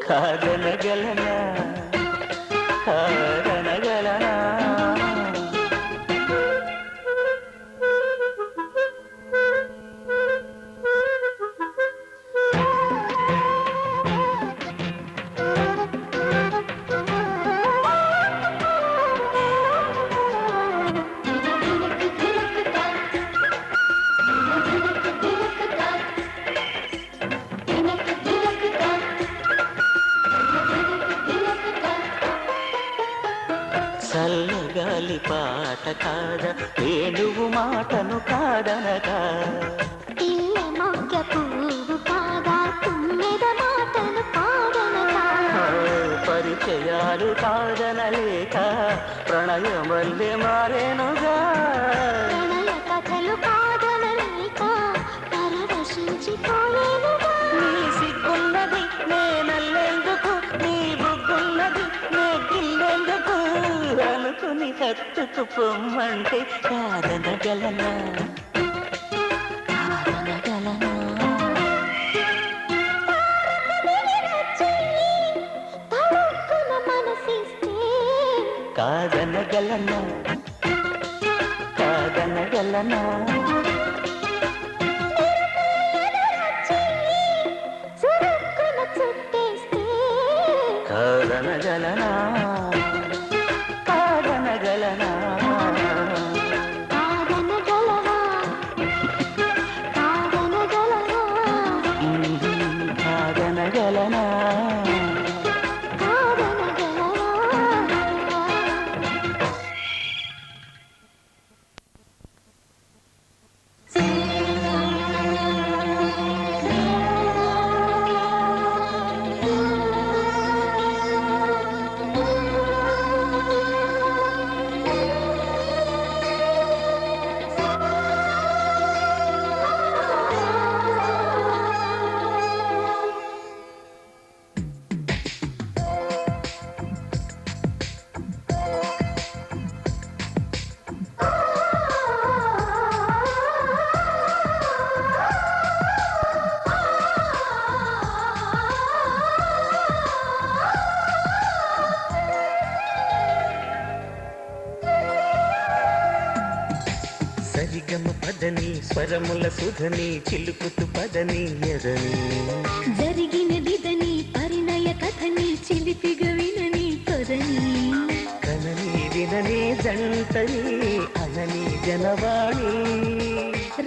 కాదనగలనా కాదనగలనా చల్లగాలి పాట కాద వేణువు మాటను కాదనగా పిల్ల మొగ్గ పువ్వు కాదా తుమ్మెద మాటను కాదనగా పరిచయాలు కాదనలేక ప్రణయం వల్లే మారేనుగా ప్రణయ కథలు కాదనలేక పరవశించిపోయేనుగా నీ సిగ్గున్నది నేనల్లేందుకు నీ బుగ్గున్నది నే గిల్లేందుకు అనుకుని హత్తుకు పొమ్మంటే కాదనగలనా కాదనగలనా తడుక్కున మనసిస్తే కాదనగలనా కాదనగలనా చురుక్కున చుట్టేస్తే కాదనగలనా కాదనగలనా కాదనగలవా కాదనగలవా కాదనగలనా సరిగమ పదని స్వరముల సుధని చిలుకుతు పదని ఎదని జరిగినదిదని పరిణయ కథని చిలిపిగా వినని పదని కనని వినని జంటని అనని జనవాణి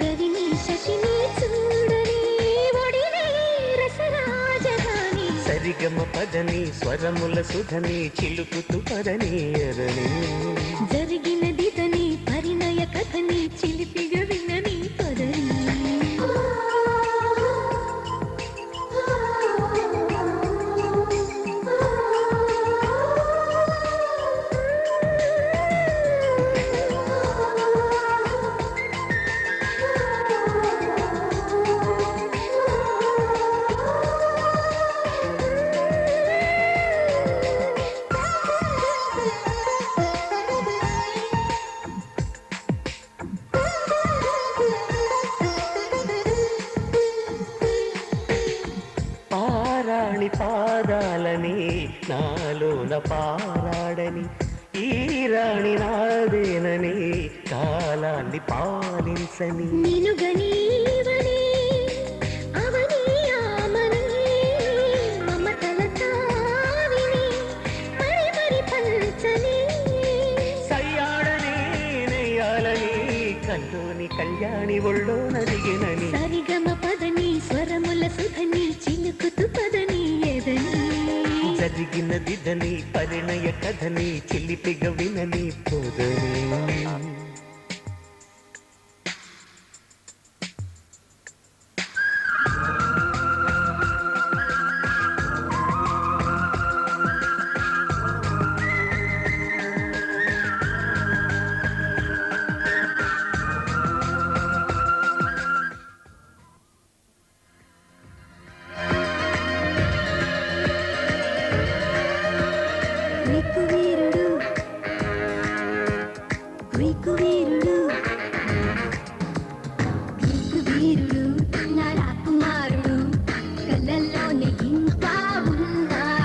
రవిని శశిని చూడని ఒడిని రసరాజధాని సరిగమ పదని స్వరముల సుధని చిలుకుతు పదని ఎదని జరిగినదిదని పరిణయ కథని చిలిపిగా వినని పదని పారాణి పాదాలని నాలోన పారాడని ఈ రాణి నాదేనని కాలాన్ని పాలించని నినుగనీవని అవని ఆమని మమతల తావిని మరి మరి పంచని సయ్యాడని నెయ్యాలని కల్లోని కళ్యాణి ఒళ్ళో నదిగినని సరిగమ పదని స్వరముల సుధని చిలుకుతు పదని ఎదని జరిగినదిదని పరిణయ కథని చిలిపిగా వినని పొదని గ్రీకు వీరుడు నా రాకుమారుడు కళ్ళల్లోనే ఇంకా ఉన్నాడు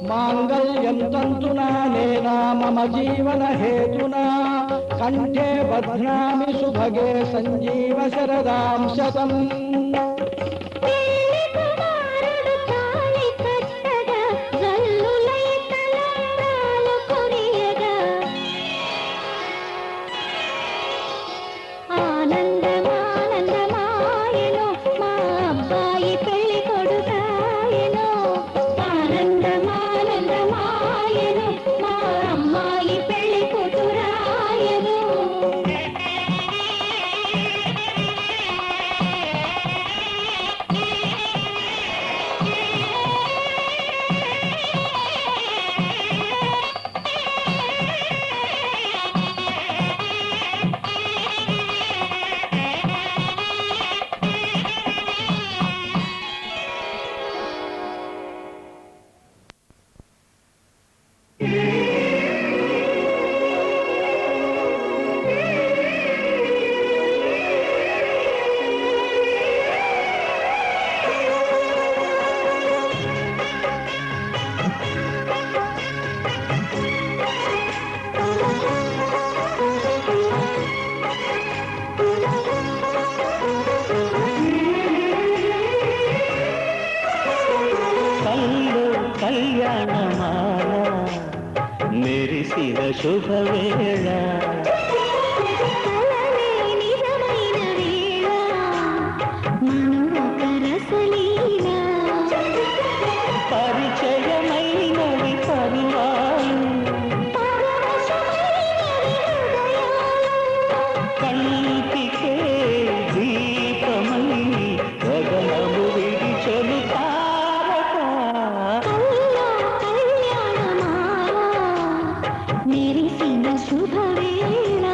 मांगल्यं तन्तुना नेना मम जीवन हेतुना कंठे बध्नामि सुभगे संजीव शरदां शतम् పెళ్లి శుభవేళ కలలే నిజమైన వేళ మనొక రసలీల పరిచయమైనవి పరువాలు పరవశమైనవి హృదయాలు కంటికే దీపమై గగనము విడిచెను తారక కళ్యాణమాల మెరిసిన శుభవేళ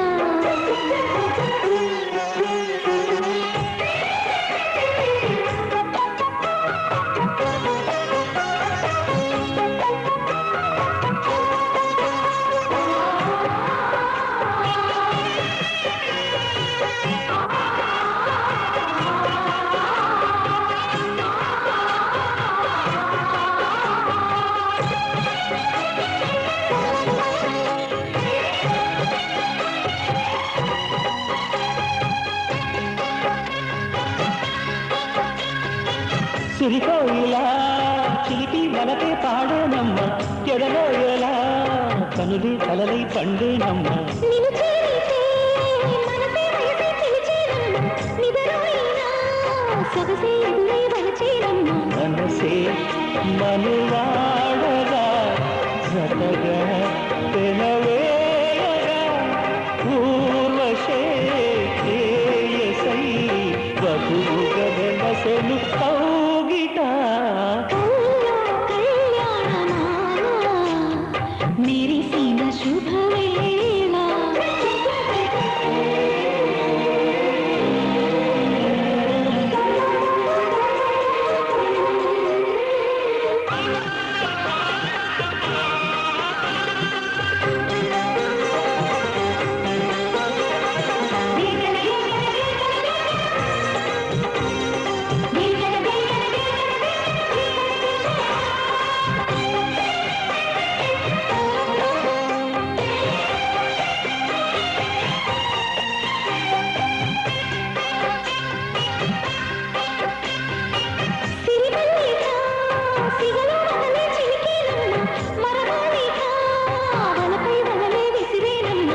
సిరికోయిలా చిలిపి వలకే పాడేనమ్మ ఎడలో ఎలా కనులి తలలై పండేనమ్మ నిన్ను చేరితే మనసే వయసే పిలిచేరమ్మ నిదరోయినా సొగసే ఎదురై వలచేరమ్మ మనసే మనువాడగా జతగా తెనవేయగా ఊర్వశే శ్రేయసై వధువుగా వెలసెను కౌగిట కళ్యాణమాల మెరిసిన శుభవేళ సిరిమల్లిక సిగలో వదలే చిలికేనమ్మ మరమాలిక వలపై వదలే విసిరేనమ్మ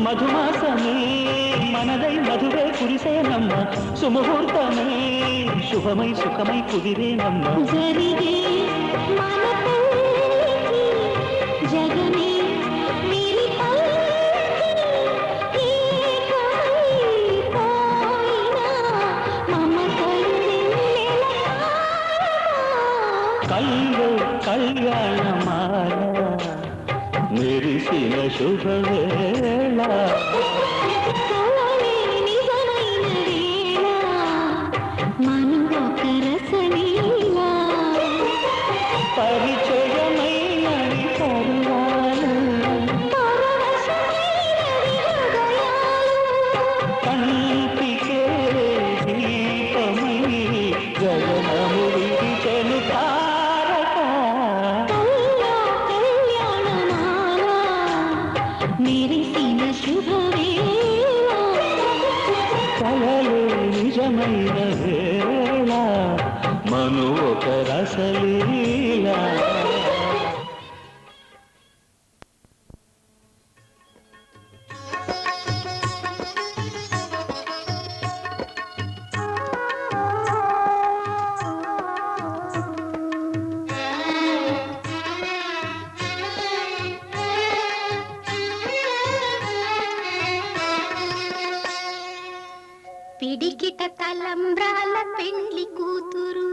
మధుమాసమే మనదై మధువే కురిసేనమ్మ సుముహూర్తమే శుభమై సుఖమై కుదిరేనమ్మ జరిగే మన పెళ్ళికి జగమే వీరి పల్లకి ఏకమైపోయిన మమతల్లెల కళ్ళు కళ్యాణమాల మెరిసిన శుభవేళ కలలే నిజమైన వేళ మనొక రసలీల పరిచయమైనవి పరువాలు పరవశమైనవి హృదయాలు కంటికే దీపమై గగనము విడిచెను తారక కళ్యాణమాల మెరిసిన శుభవేళ కలలు నిజమైన వేళ మను ఒక రసలీల పిడికిట తలంబ్రాల పెండ్లి కూతురు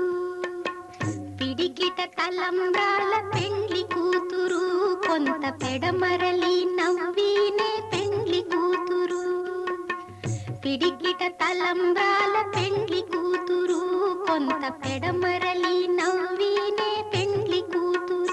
పిడికిట తలంబ్రాల పెండ్లి కూతురు కొంత పెడమరలి నవ్వినే పెండ్లి కూతురు పిడికిట తలంబ్రాల పెండ్లి కూతురు కొంత పెడమరలి నవ్వినే పెండ్లి కూతురు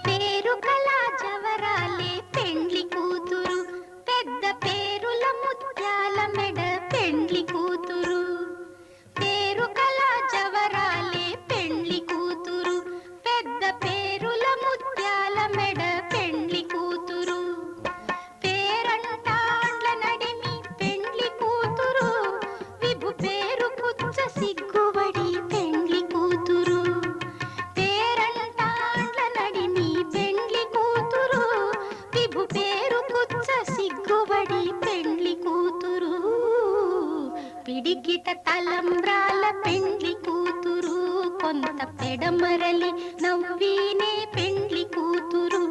పేరు కళా జవరాలే పెండ్లి కూతురు పెద్ద పేరుల ముత్యాల మెడ పెండ్లి కూతురు తలంబ్రాల పెండ్లి కూతురు, కొంత పెడమరలి నవ్వీనే పెండ్లి కూతురు.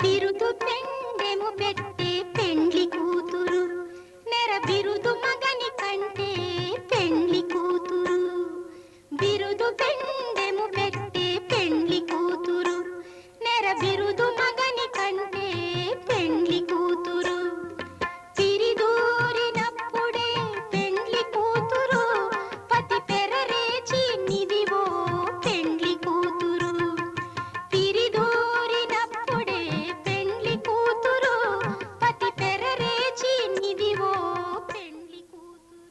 బిరుదు పెండెము పెట్టే పెండ్లి కూతురు, నెర బిరుదు మగని కంటే పెండ్లి కూతురు. బిరుదు పెండెము పెట్టే పెండ్లి కూతురు, నెర బిరుదు మగని కంటే పెండ్లి కూతురు. తిరిదూరినప్పుడే పెండ్లి కూతురు, పతి పెరరేచి నిదివో పెండ్లి కూతురు. తిరిదూరినప్పుడే పెండ్లి కూతురు, పతి పెరరేచి నిదివో పెండ్లి కూతురు.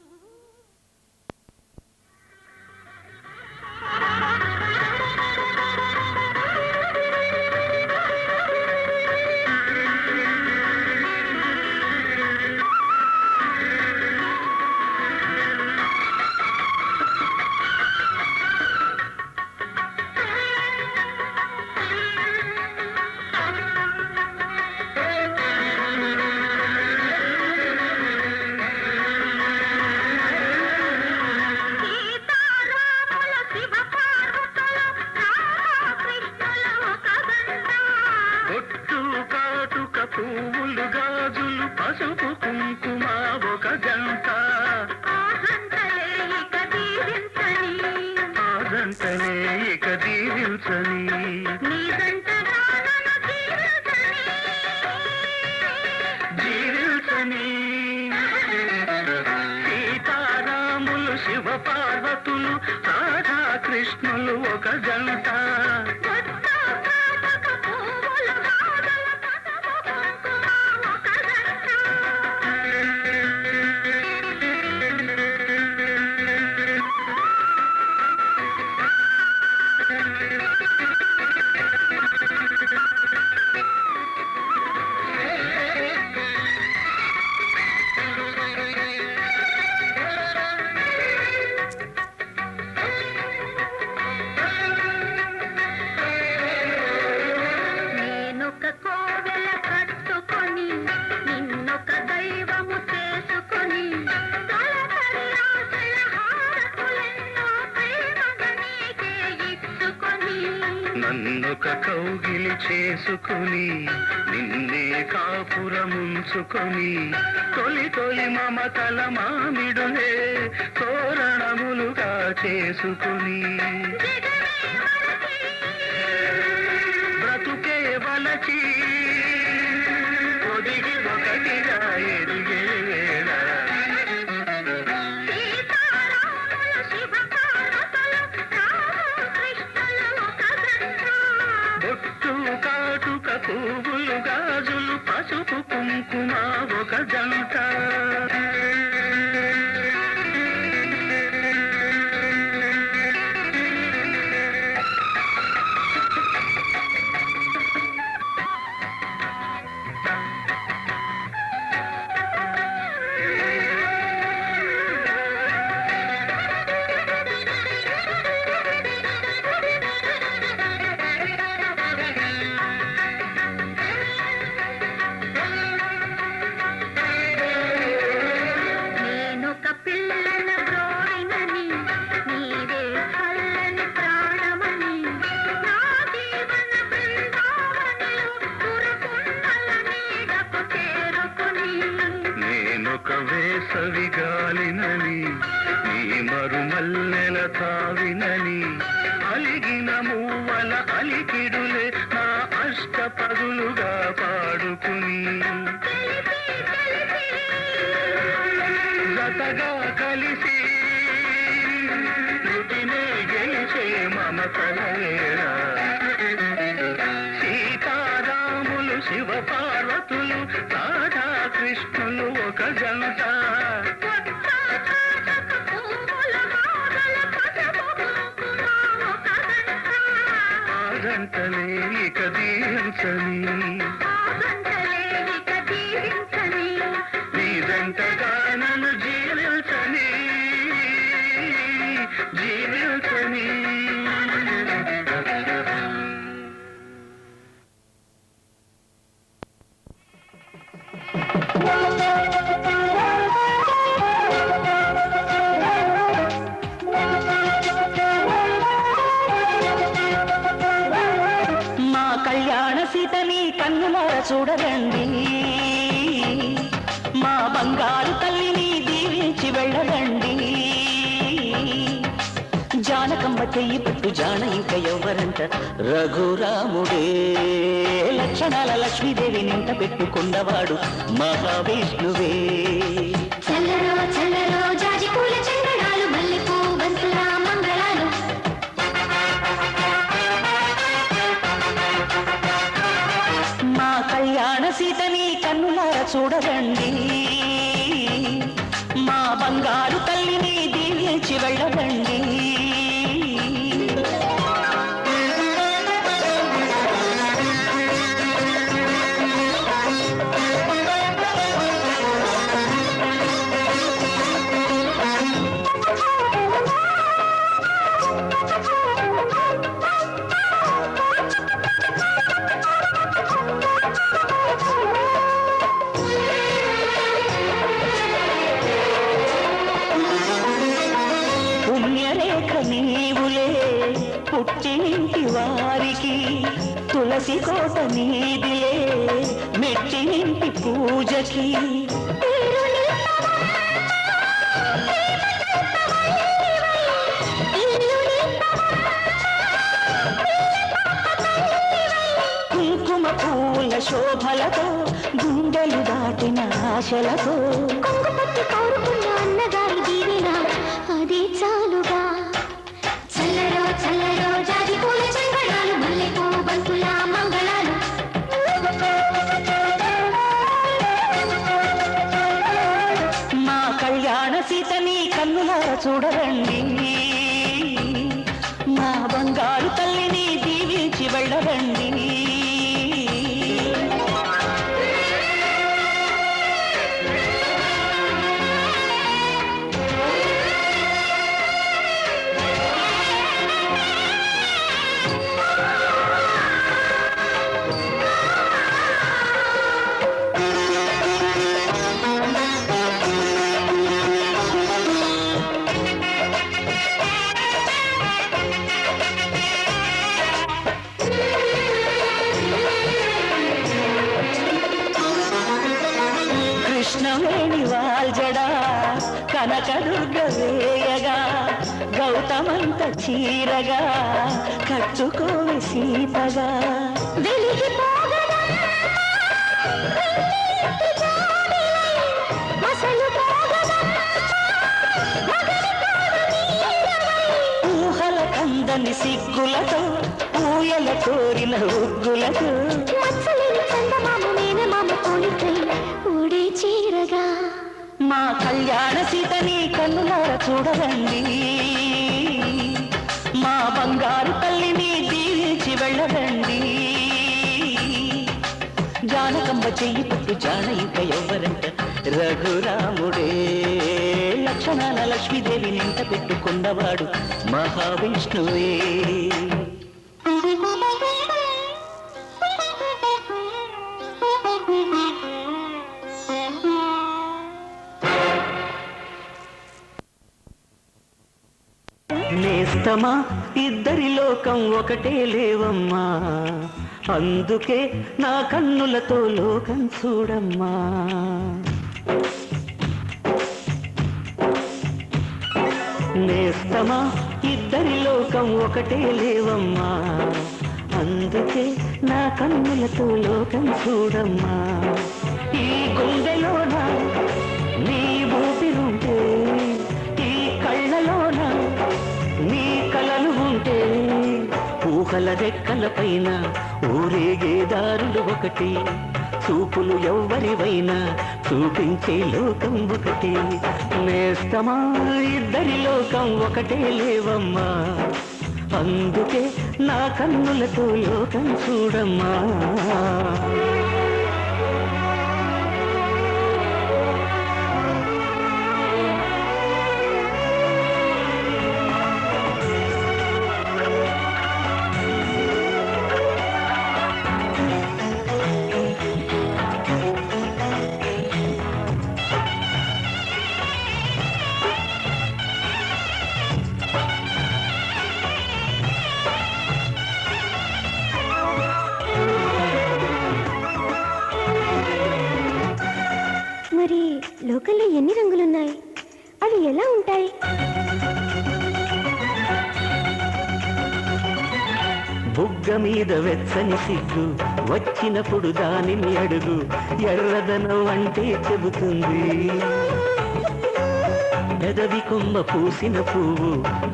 ఒట్టు కాటుక పువ్వులు గాజులు పసుపు కుంకుమ ఒక జంట, ఆ జంటలే ఇక దీవించని. జీవించని సీతారాములు శివ పార్వతులు రాధా కృష్ణులు ఒక జంట, నేనొక కోవెల కట్టుకొని, నిన్నొక దైవము చేసుకొని, తొలకరి ఆశల హారతులెన్నో ప్రేమగా నీకే ఇచ్చుకొని. నన్నొక కౌగిలి చేసుకుని నిన్నే కాపురముంచుకొని, తొలి తొలి మమతల మామిడులే తోరణములుగా చేసుకుని. బ్రతుకే వలచి ఒదిగి ఒకటిగా ఎదిగే వేళ, సీతారాములు శివ పార్వతులు రాధా కృష్ణులు ఒక జంట. బొట్టు కాటుక పువ్వులు గాజులు పసుపు కుంకుమ ఒక జంట. నేనొక పిల్లల బ్రోయినని, నీవే చల్లని ప్రాణమని, నా జీవన బృందావనిలో కురుకుండల నీడకు చేరుకుని. నేనొక వేసవి గాలినని, నీ మరుమల్లెల తావినని, అలిగిన మూవల అలికిడులే నా అష్టపదులుగా పాడుకుని. జతగా కలిసి శృతినే గెలిచే మమతల వేళ, సీతారాములు శివ పార్వతులు రాధా కృష్ణులు ఒక జంట, ఆ జంటలే ఇక దీవించని. కన్నులారా చూడరండి, మా బంగారు తల్లిని దీవించి వెళ్ళరండి. జానకమ్మ చెయ్యి పట్టు జాన ఇంక ఎవ్వరంట, రఘురాముడే లక్షణాల లక్ష్మీదేవి నింట పెట్టుకున్నవాడు మహావిష్ణువే. చల్లరో చల్లరో జాజి పూల చందనాలు, మల్లెపూ బంతుల మంగళాలు. మా కళ్యాణ సీతని కన్నులారా చూడరండి, మా బంగారు తల్లిని దీవించి వెళ్ళరండి. పుణ్యరేఖ నీవులే పుట్టినింటి వారికి, తులసి కోట నీదిలే మెట్టినింటి పూజకి. కుంకుమ పూల శోభలతో గుండెలు దాటిన ఆశలతో, కొంగుపట్టి కోరుకున్న అన్నగారి దీవెన అది చాలుగా. చల్లరో చల్లరో జాజి పూల చందనాలు, మల్లెపూ బంతుల మంగళాలు. మా కళ్యాణ సీతని కన్నులారా చూడరండి, మా బంగారు తల్లిని దీవించి వెళ్ళరండి. కృష్ణవేణి వాల్జడా కనకదుర్గ వేయగా, గౌతమంత చీరగా కట్టుకోవి సీతగా. వెలిగిపోగదా మసలు పోగదా ఊహల కందని సిగ్గులతో ఊయల కోరిన ఉగ్గులతో, మచ్చలేని చందమామ మేనమామ పోలికై ఊడే చీరగా. మా కళ్యాణ సీతని కన్నులారా చూడరండి, మా బంగారు తల్లిని దీవించి వెళ్ళరండి. జానకమ్మ చెయ్యి పట్టు జాన ఇంక ఎవ్వరంట, రఘురాముడే లక్షణాల లక్ష్మీదేవి నింట పెట్టుకున్నవాడు మహావిష్ణువే. నేస్తమా ఇద్దరి లోకం ఒకటే లేవమ్మా, అందుకే నా కన్నులతో లోకం చూడమ్మా. నేస్తమా ఇద్దరి లోకం ఒకటే లేవమ్మా, అందుకే నా కన్నులతో లోకం చూడమ్మా. ఈ గుండెలోన నీ ఊపిరుంటే, ఈ కళ్ళలోన నీ కలలు ఉంటే, ఊహల రెక్కల పైన ఊరేగే దారులు ఒకటి, చూపులు ఎవ్వరివైనా చూపించే లోకం ఒకటి. నేస్తమా ఇద్దరి లోకం ఒకటే లేవమ్మా, అందుకే నా కన్నులతో లోకం చూడమ్మా. లోకంలో ఎన్ని రంగులున్నాయి, అవి ఎలా ఉంటాయి? బుగ్గ మీద వెచ్చని సిగ్గు వచ్చినప్పుడు దానిని అడుగు, ఎర్రదనం అంటే చెబుతుంది. పెదవి కొమ్మ పూసిన పువ్వు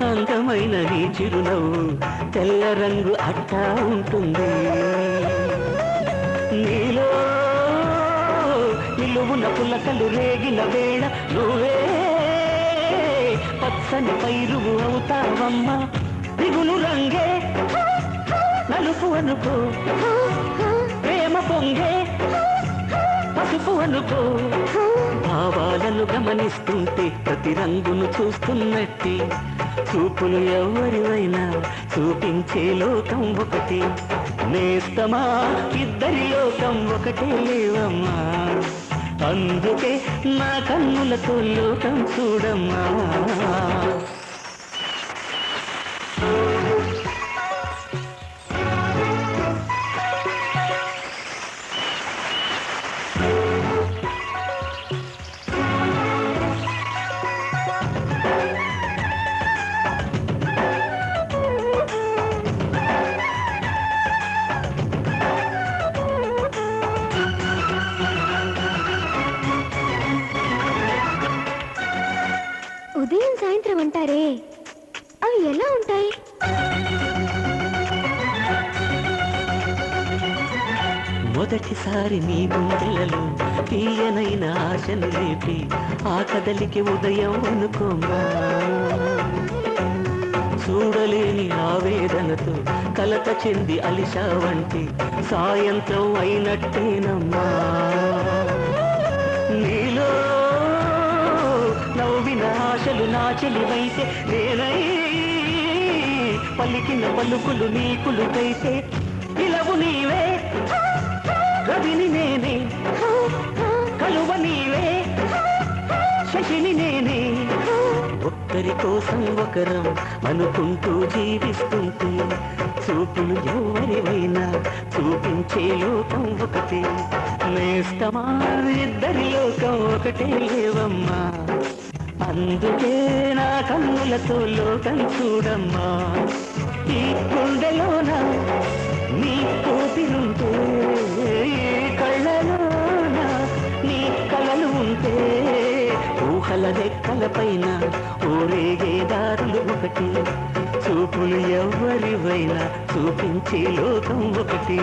అందమైన నీ చిరునవ్వు తెల్ల రంగు అట్టా ఉంటుంది. నీలో నిలువున పులకలు రేగిన వేళ నువ్వే పచ్చని పైరువు అవుతావమ్మా. దిగులు రంగే నలుపు అనుకో, ప్రేమ పొంగే పసుపు అనుకో. భావాలను గమనిస్తుంటే ప్రతి రంగును చూస్తున్నట్టే, చూపులు ఎవరివైనా చూపించే లోకం ఒకటి. నేస్తమా ఇద్దరి లోకం ఒకటే లేవమ్మా, అందుకే నా కన్నులతో లోకం చూడమ్మా. ఉదయం సాయంత్రం అంటారే, అవి ఎలా ఉంటాయి? మొదటిసారి నీ గుండెలలో తీయనైన ఆశను రేపి ఆ కదలికి ఉదయం అనుకోమ్మా. చూడలేని ఆవేదనతో కలత చెంది అలిశావంటి సాయంత్రం అయినట్టేనమ్మా. నీలో నవ్విన ఆశలు నా చెలివైతే నేనై పలికిన పలుకులు నీకులుకైతే పిలవు నీవే రవిని నేనే కలువ నీవే శశిని నేనే. ఒక్కరి కోసం ఒకరం అనుకుంటూ జీవిస్తుంటే చూపులు ఎవరివైనా చూపించే లోకం ఒకటి. నేస్తమా ఇద్దరి లోకం ఒకటే లేవమ్మా, అందుకే నా కన్నులతో లోకం చూడమ్మా. ఈ గుండెలోన నీ కోపిలుంటే, కళ్ళలోన నీ కలలు ఉంటే, ఊహల రెక్కల పైన ఊరేగే దారులు ఒకటి. చూపులు ఎవరివైనా చూపించే లోకం ఒకటి.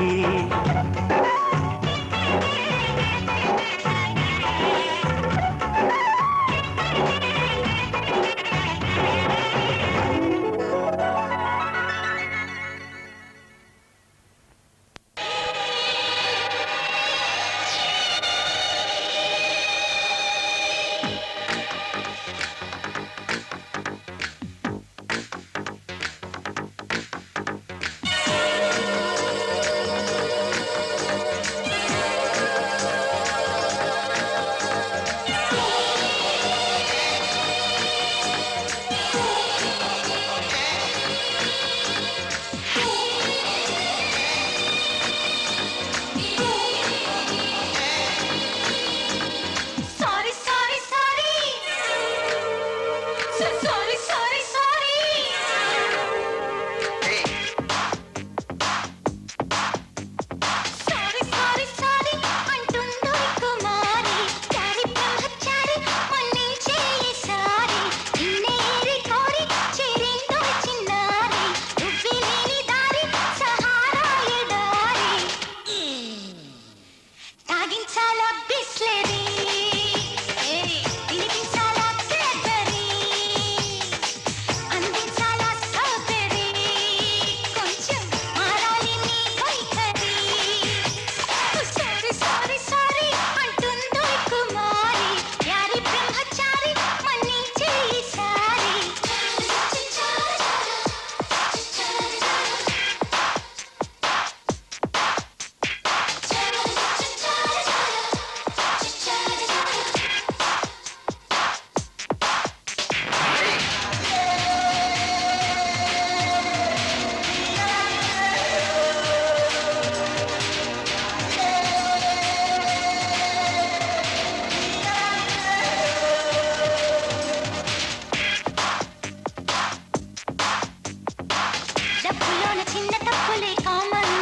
చిన్న తప్పులే కామన్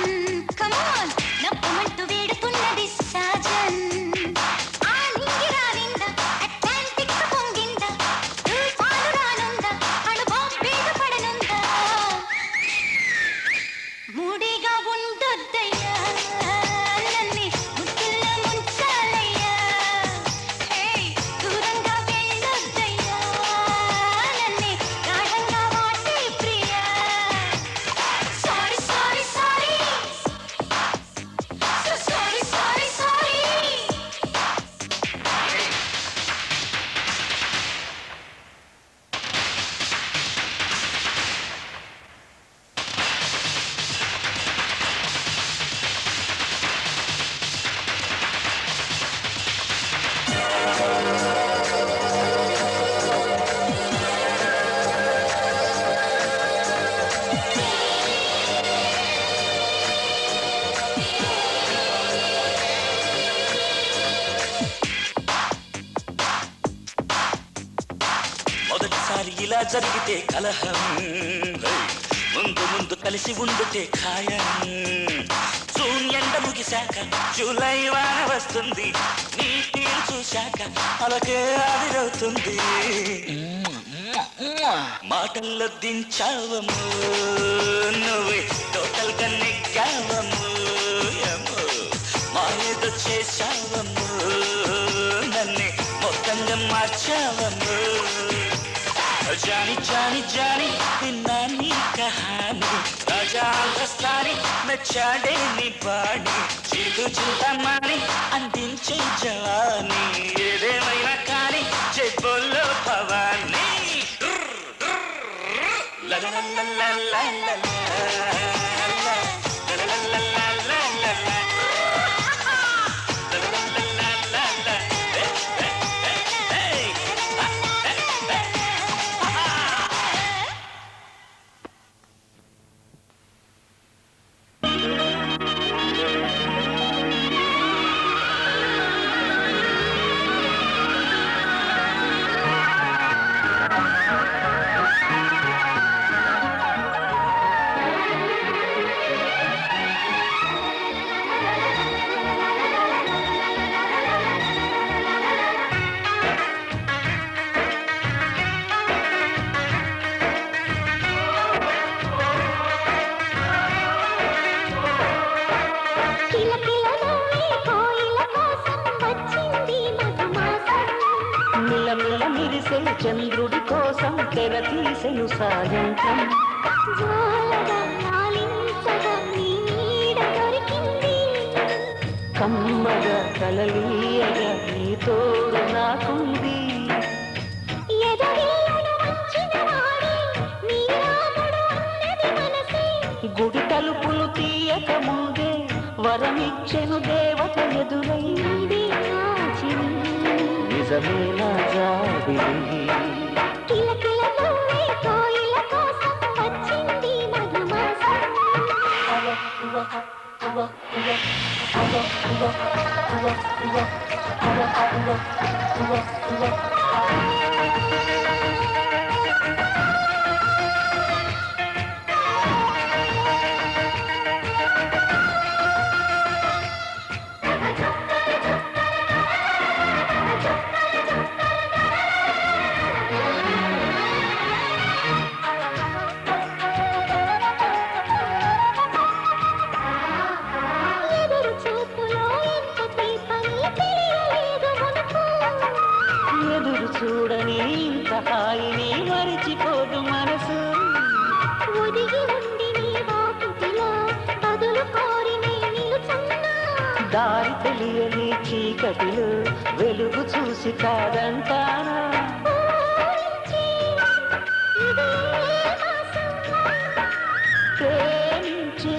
కమాన్ నప్పమంటూ వేడుతున్నది సాజన్ ఆ నింగిరారింద అట్లాంటిక్ పొంగింద తుఫాను రానుంద అణుబాంబేడు పడనుందా మూడిగా ఉండొద్దయ్యా నన్ను ముక్కుల్లో ముంచాలయ్యా దూరంగా వెళ్ళొద్దయ్యా నన్ను గాఢంగా what a Priya sorry sorry sorry so sorry sorry sorry మొదటిసారి ఇలా జరిగితే కలహం ముందు ముందు కలిసి ఉండుటే ఖాయం జూన్ ఎండ ముగిశాక జూలై వాన వస్తుంది నీ తీరు చూశాక అలకే ఆవిరవుతుంది మాటల్లో దించావము నువ్వే టోటల్ గా నెగ్గావము మాయేదో చేశావము నన్నే మొత్తంగా మార్చావము जानी जानी जानी नानी कहानी राजा रस्तानी మెచ్చాడే నీ బాణి చీలు చింతమాని అందించే జవాని ఏదేమైనా కానీ చెబుల్లో భవాని చంద్రుడి కోసం తెర తీసెను సాయంత్రం కమ్మగా కలలీయగా నీ తోడు నాకుంది గుడి తలుపులు తీయక ముందే వరమిచ్చెను దేవత ఎదురై నిజమేనా జాబిలి చూడని ఇంత హాయిని మరిచిపోదు మనసు ఒదిగి ఉండి నీ వాకిటిలో బదులు కోరి నిలుచున్నా దారి తెలియని చీకటిలో వెలుగు చూసి కాదంటానా ప్రేమించే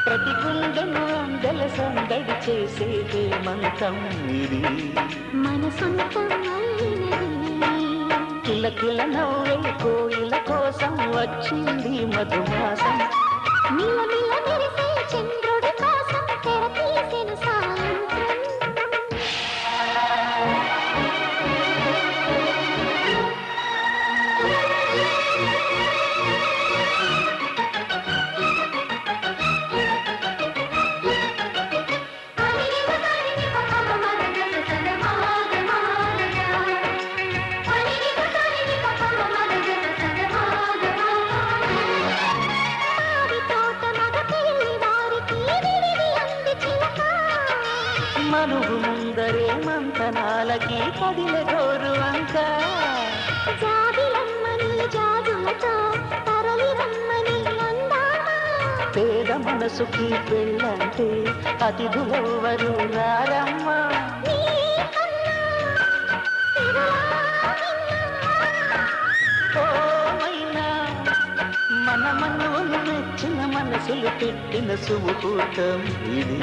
ప్రతి గుండెను అందెల సందడి చేసేదే మంత్రం ఇది మన సొంతం కిల కిల నవ్వే కోయిల కోసం వచ్చింది మధుమాసం మిల మిల మెరిసే చంద్రుడి కోసం తెర తీసెను సాయంత్రం మనువు ముందరే మంతనాలకి కదిలే గోరు అంక జాబిలమ్మని జాజులతో తరలి రమ్మని అందామా పేద మనసుకి పెళ్ళంటే అతిథులెవ్వరు రారమ్మా నీకన్నా ఓమైనా మన మనవులు మెచ్చిన మనసులు పెట్టిన సుముహూర్తం ఇది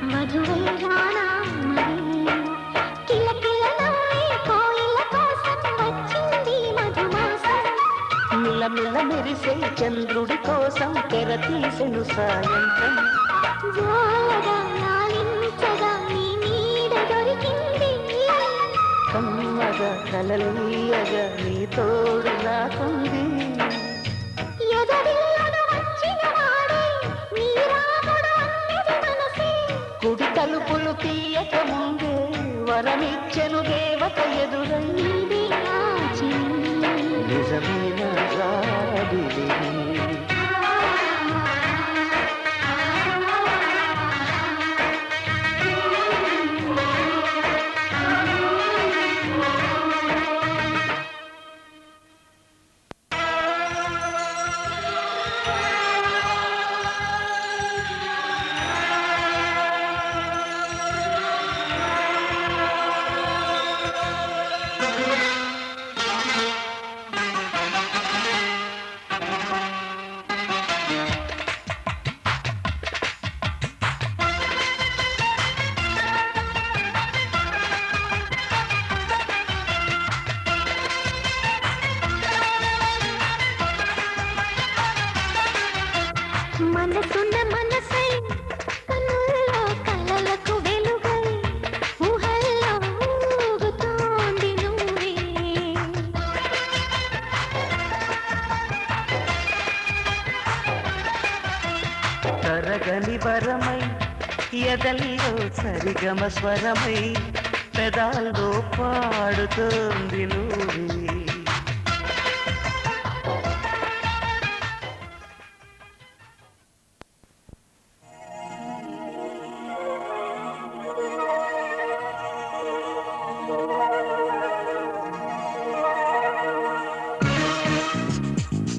మధువై రానా మరి కిలకిలలాడే కోయిల కోసం వచ్చింది మధుమాసం మిలమిల మెరిసే చంద్రుడి కోసం తెర తీసెను సాయంత్రం జోలగా లాలించగా నీ నీడ దొరికింది కమ్మగా కలలీయగా నీ తోడు నాకుంది ఎదడిల్లను వచ్చిన వాడే నీ రాముడు అన్నది మనసే కుడి తలుపులు తీయక ముందే వరమిచ్చెను దేవత ఎదురై నీదే రాజీ నిజమైన రాబిలి మనసున్న మనసై కన్నుల్లో కలలకు వెలుగై ఊహల్లో ఊగుతోంది నువ్వే తరగని వరమై ఎదల్లో సరిగమ స్వరమై పెదాల్లో పాడుతోంది నువ్వే